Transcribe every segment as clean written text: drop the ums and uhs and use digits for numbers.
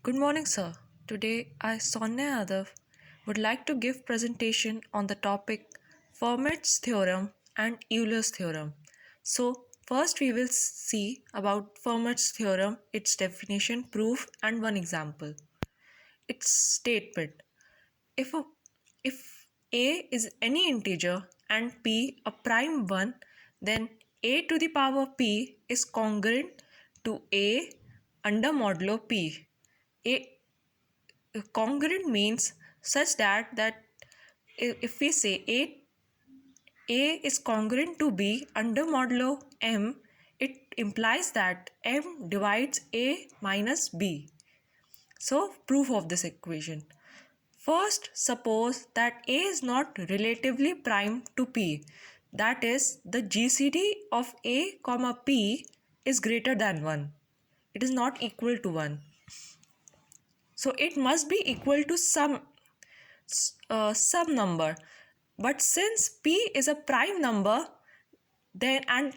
Good morning, sir. Today, I, Sonia Yadav, would like to give presentation on the topic Fermat's theorem and Euler's theorem. So, first we will see about Fermat's theorem, its definition, proof, and one example. Its statement: if a, if a is any integer and p a prime one, then a to the power p is congruent to a under modulo p. A congruent means such that if we say a is congruent to b under modulo m, it implies that m divides a minus b. So proof of this equation: first, suppose that a is not relatively prime to p, that is the gcd of a comma p is greater than 1. It is not equal to 1, so it must be equal to some number. But since p is a prime number, then and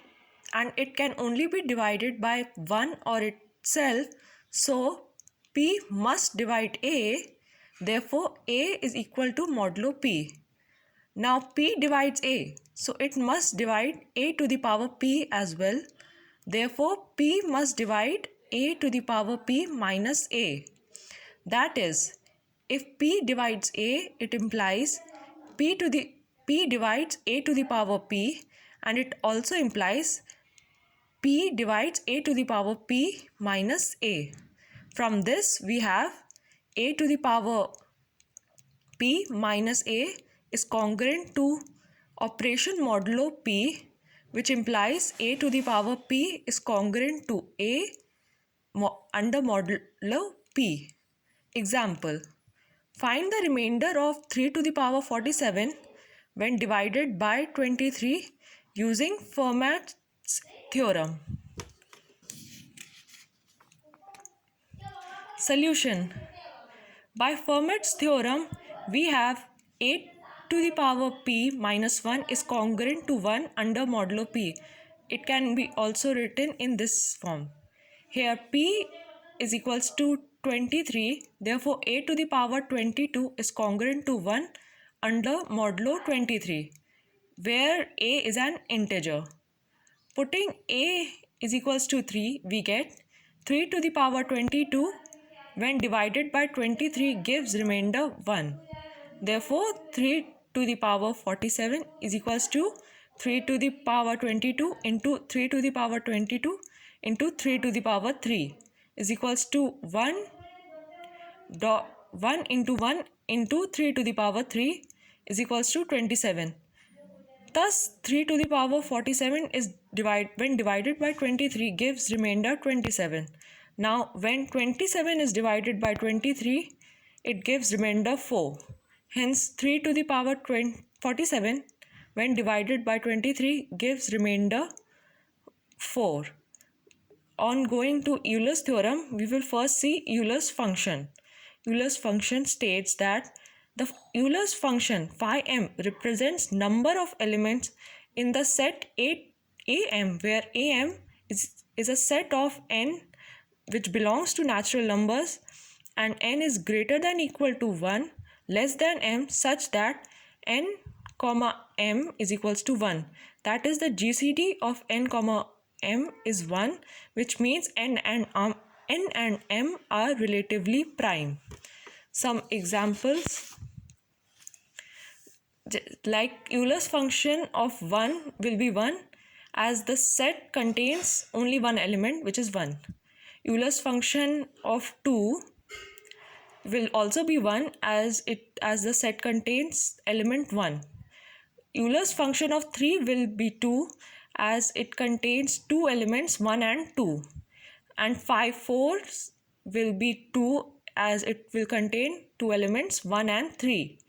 it can only be divided by 1 or itself, so p must divide a. Therefore a is equal to modulo p. Now p divides a, so it must divide a to the power p as well. Therefore p must divide a to the power p minus a. That is, if p divides a, it implies p divides a to the power p, and it also implies p divides a to the power p minus a. From this we have a to the power p minus a is congruent to operation modulo p, which implies a to the power p is congruent to a under modulo p. Example: find the remainder of 3 to the power 47 when divided by 23 using Fermat's theorem. Solution: by Fermat's theorem, we have 8 to the power p minus 1 is congruent to 1 under modulo p. It can be also written in this form. Here p is equals to 23, therefore a to the power 22 is congruent to 1 under modulo 23, where a is an integer. Putting a is equals to 3, we get 3 to the power 22 when divided by 23 gives remainder 1. Therefore 3 to the power 47 is equals to 3 to the power 22 into 3 to the power 22 into 3 to the power 3 is equals to 1 into 1 into 3 to the power 3 is equals to 27. Thus 3 to the power 47 is when divided by 23 gives remainder 27. Now when 27 is divided by 23, it gives remainder 4. Hence 3 to the power 47 when divided by 23 gives remainder 4. On going to Euler's theorem, we will first see Euler's function. Euler's function states that the Euler's function phi m represents number of elements in the set am, where am is a set of n which belongs to natural numbers, and n is greater than equal to 1 less than m, such that n comma m is equals to 1. That is, the GCD of n comma m is 1, which means n and m are relatively prime. Some examples, like Euler's function of 1 will be 1 as the set contains only one element, which is 1. Euler's function of 2 will also be 1 as the set contains element 1. Euler's function of 3 will be 2 as it contains two elements 1 and 2. And 4 will be 2 as it will contain two elements 1 and 3.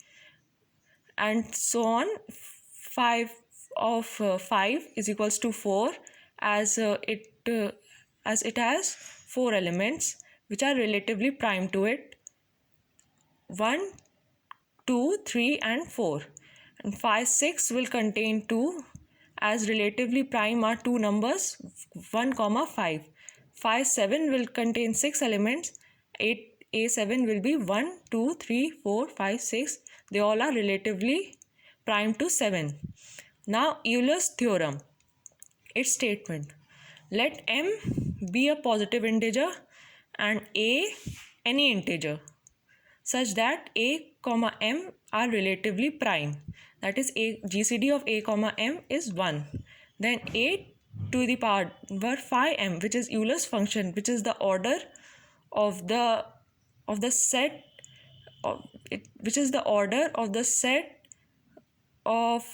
And so on. 5 of 5 is equals to 4 as it has 4 elements which are relatively prime to it: 1, 2, 3 and 4. And 5, 6 will contain 2 as relatively prime are two numbers 1, 5. 5, 7 will contain 6 elements, 8 A7 will be 1, 2, 3, 4, 5, 6. They all are relatively prime to 7. Now Euler's theorem. Its statement. Let m be a positive integer and a any integer such that a comma m are relatively prime. That is, a GCD of a comma m is 1. Then a to the power phi m, which is Euler's function, which is the order of the set of it, which is the order of the set of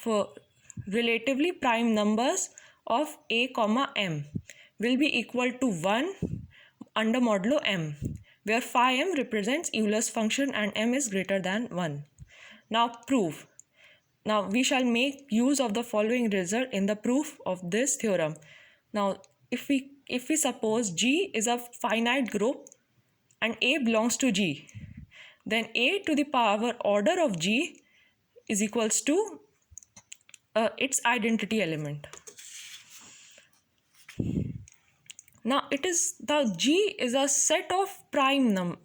relatively prime numbers of a comma m, will be equal to 1 under modulo m, where phi m represents Euler's function and m is greater than 1. Now prove. Now we shall make use of the following result in the proof of this theorem. Now if we suppose G is a finite group and A belongs to G, then A to the power order of G is equals to its identity element. Now it is the G is a set of prime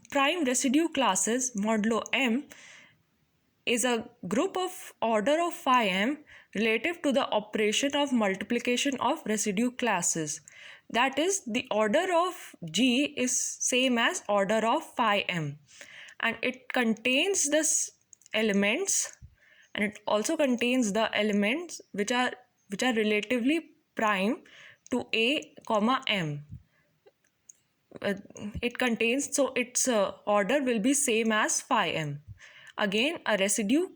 residue classes modulo M is a group of order of phi m relative to the operation of multiplication of residue classes. That is, the order of G is same as order of phi m, and it contains this elements, and it also contains the elements which are relatively prime to a comma m. It contains, so its order will be same as phi m. Again, a residue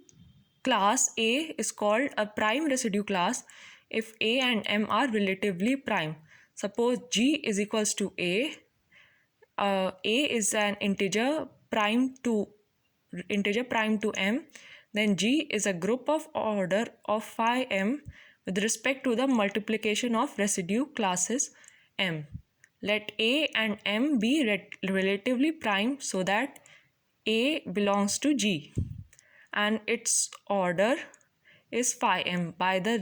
class A is called a prime residue class if A and M are relatively prime. Suppose G is equals to A is an integer prime to M, then G is a group of order of phi m with respect to the multiplication of residue classes M. Let A and M be relatively prime so that A belongs to G and its order is phi m by the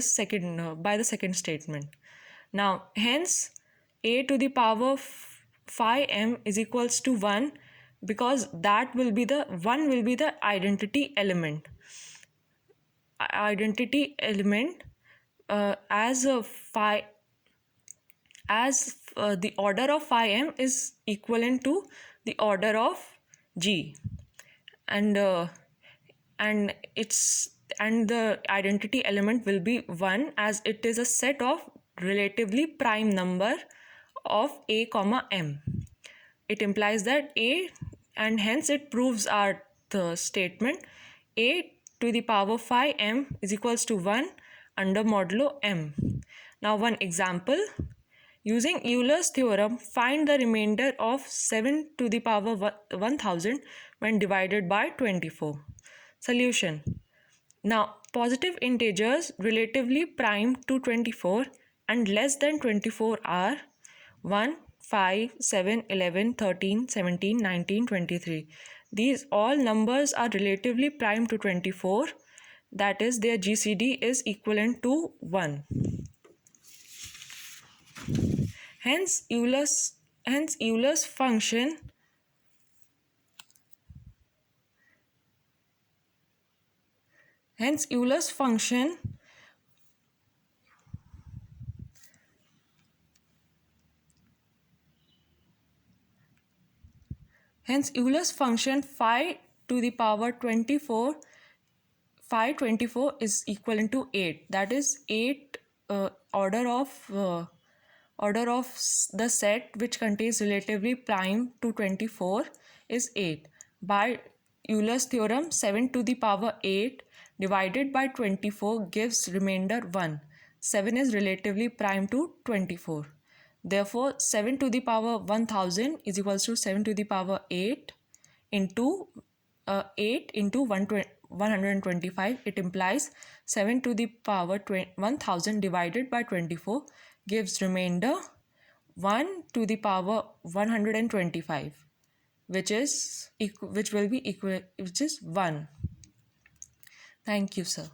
second statement. Now hence A to the power phi m is equals to 1, because that will be the 1 will be the identity element as the order of phi m is equivalent to the order of G, and the identity element will be 1 as it is a set of relatively prime number of a comma m. It implies that A, and hence it proves our statement A to the power phi m is equals to 1 under modulo m. Now one example. Using Euler's theorem, find the remainder of 7 to the power 1000 when divided by 24. Solution. Now, positive integers relatively prime to 24 and less than 24 are 1, 5, 7, 11, 13, 17, 19, 23. These all numbers are relatively prime to 24. That is, their GCD is equivalent to 1. Hence Euler's function phi to the power 24 is equivalent to 8. That is 8 order of the set which contains relatively prime to 24 is 8. By Euler's theorem, 7 to the power 8 divided by 24 gives remainder 1. 7 is relatively prime to 24. Therefore, 7 to the power 1000 is equals to 7 to the power 8 into 125. It implies 7 to the power 1000 divided by 24 gives remainder 1 to the power 125, which is 1. Thank you, sir.